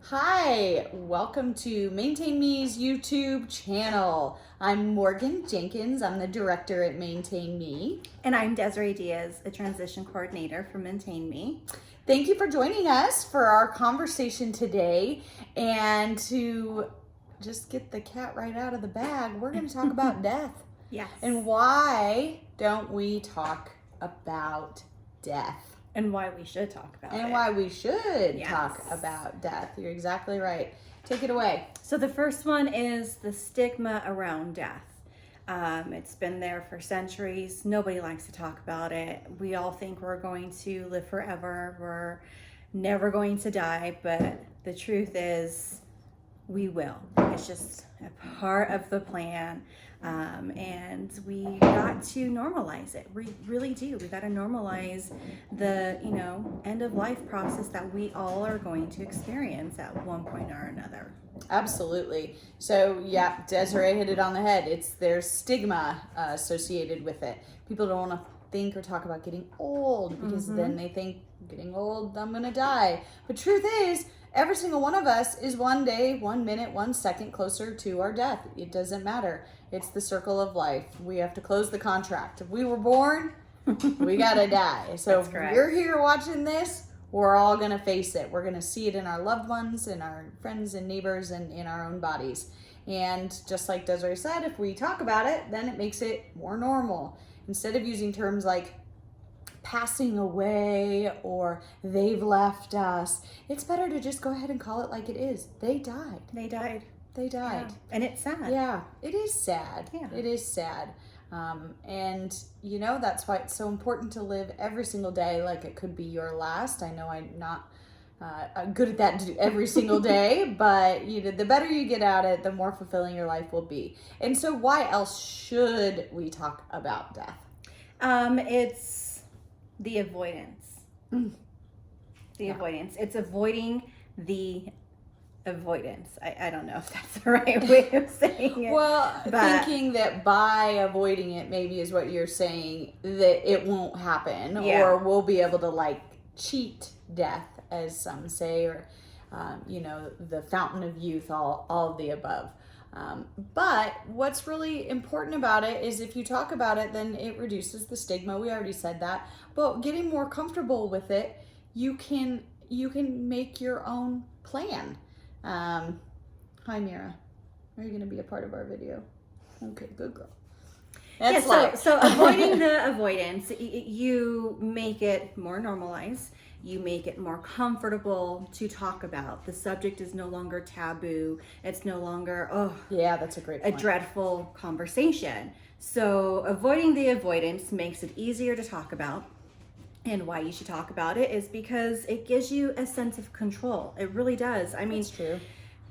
Hi, welcome to Maintain Me's YouTube channel. I'm Morgan Jenkins. I'm the director at Maintain Me. And I'm Desiree Diaz, a transition coordinator for Maintain Me. Thank you for joining us for our conversation today. And to just get the cat right out of the bag, we're going to talk about death. Yes. And why don't we talk about death? And why we should talk about it. And why we should Yes. talk about death. You're exactly right. Take it away. So the first one is the stigma around death. It's been there for centuries. Nobody likes to talk about it. We all think we're going to live forever. We're never going to die. But the truth is, we will. It's just a part of the plan. And we got to normalize it. We really do. We got to normalize the, end of life process that we all are going to experience at one point or another. Absolutely. So yeah, Desiree hit it on the head. There's stigma associated with it. People don't want to think or talk about getting old because then they think getting old, I'm going to die. But truth is, every single one of us is one day, 1 minute, 1 second closer to our death. It doesn't matter. It's the circle of life. We have to close the contract. If we were born, we got to die. So if you're here watching this, we're all going to face it. We're going to see it in our loved ones, in our friends and neighbors, and in our own bodies. And just like Desiree said, if we talk about it, then it makes it more normal. Instead of using terms like passing away or they've left us, it's better to just go ahead and call it like it is. They died. They died. They died. Yeah. And it's sad. Yeah, it is sad. Yeah. It is sad. And that's why it's so important to live every single day like it could be your last. I know I'm not good at that every single day, but the better you get at it, the more fulfilling your life will be. And so why else should we talk about death? It's the avoidance. Avoidance. It's avoiding the avoidance. I don't know if that's the right way of saying it. Well, but thinking that by avoiding it maybe is what you're saying, that it won't happen, Yeah. or we'll be able to cheat death, as some say, or the fountain of youth, all of the above. But what's really important about it is if you talk about it, then it reduces the stigma. We already said that. But getting more comfortable with it, you can make your own plan. Hi, Mira. Are you going to be a part of our video? Okay, good girl. So avoiding the avoidance, you make it more normalized. You make it more comfortable to talk about. The subject is no longer taboo. It's no longer, yeah, that's a great point. A dreadful conversation. So avoiding the avoidance makes it easier to talk about. And why you should talk about it is because it gives you a sense of control. It really does. I mean, it's true.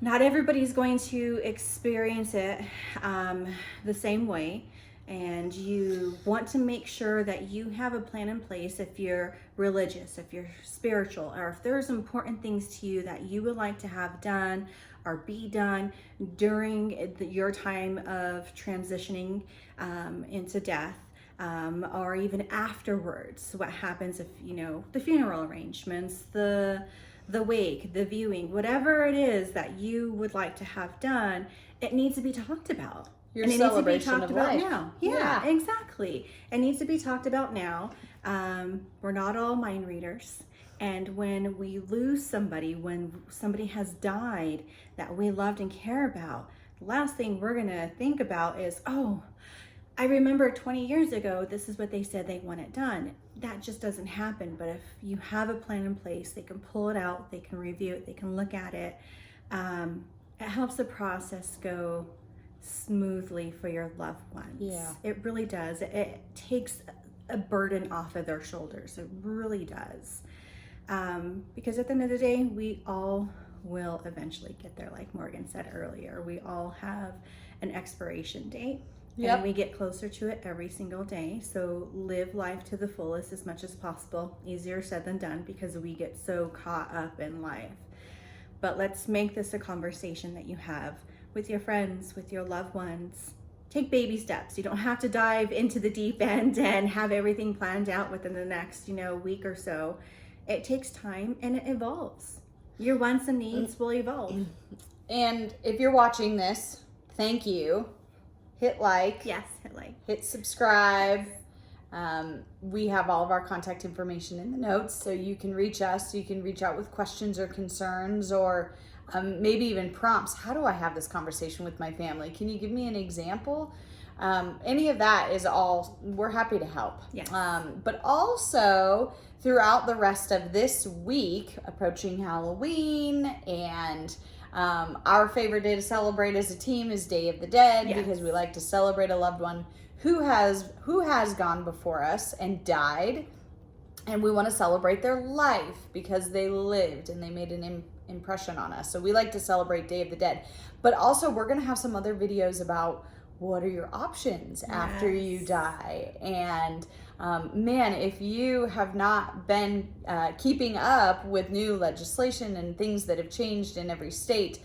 Not everybody's going to experience it the same way. And you want to make sure that you have a plan in place if you're religious, if you're spiritual, or if there's important things to you that you would like to have done or be done during your time of transitioning into death. Or even afterwards, what happens if, the funeral arrangements, the wake, the viewing, whatever it is that you would like to have done, it needs to be talked about. Your and it celebration needs to be talked of about life. now. Yeah, exactly. It needs to be talked about now. We're not all mind readers. And when we lose somebody, when somebody has died that we loved and care about, the last thing we're going to think about is, I remember 20 years ago, this is what they said they want it done. That just doesn't happen. But if you have a plan in place, they can pull it out, they can review it, they can look at it. It helps the process go smoothly for your loved ones. Yeah. It really does. It takes a burden off of their shoulders. It really does. Because at the end of the day, we all will eventually get there. Like Morgan said earlier, we all have an expiration date. Yep. And we get closer to it every single day. So live life to the fullest as much as possible. Easier said than done because we get so caught up in life. But let's make this a conversation that you have with your friends, with your loved ones. Take baby steps. You don't have to dive into the deep end and have everything planned out within the next, week or so. It takes time and it evolves. Your wants and needs will evolve. And if you're watching this, thank you. Hit like. Yes, hit like. Hit subscribe. We have all of our contact information in the notes, so you can reach us. You can reach out with questions or concerns, or maybe even prompts. How do I have this conversation with my family? Can you give me an example? Any of that is all, we're happy to help. Yes. But also throughout the rest of this week, approaching Halloween, and our favorite day to celebrate as a team is Day of the Dead, Yes. because we like to celebrate a loved one who has gone before us and died, and we want to celebrate their life because they lived and they made an impression on us. So we like to celebrate Day of the Dead. But also we're going to have some other videos about what are your options after you die. And man, if you have not been keeping up with new legislation and things that have changed in every state,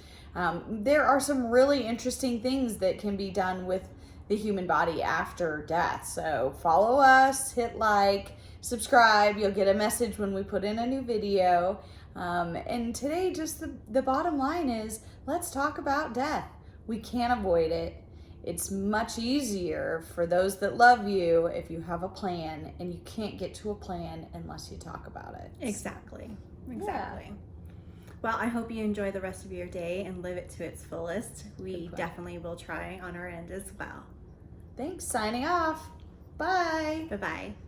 there are some really interesting things that can be done with the human body after death. So follow us, hit like, subscribe. You'll get a message when we put in a new video. And today, just the bottom line is, let's talk about death. We can't avoid it. It's much easier for those that love you if you have a plan, and you can't get to a plan unless you talk about it. Exactly. Yeah. Well, I hope you enjoy the rest of your day and live it to its fullest. We Good plan. definitely will try on our end as well. Thanks. Signing off. Bye. Bye-bye.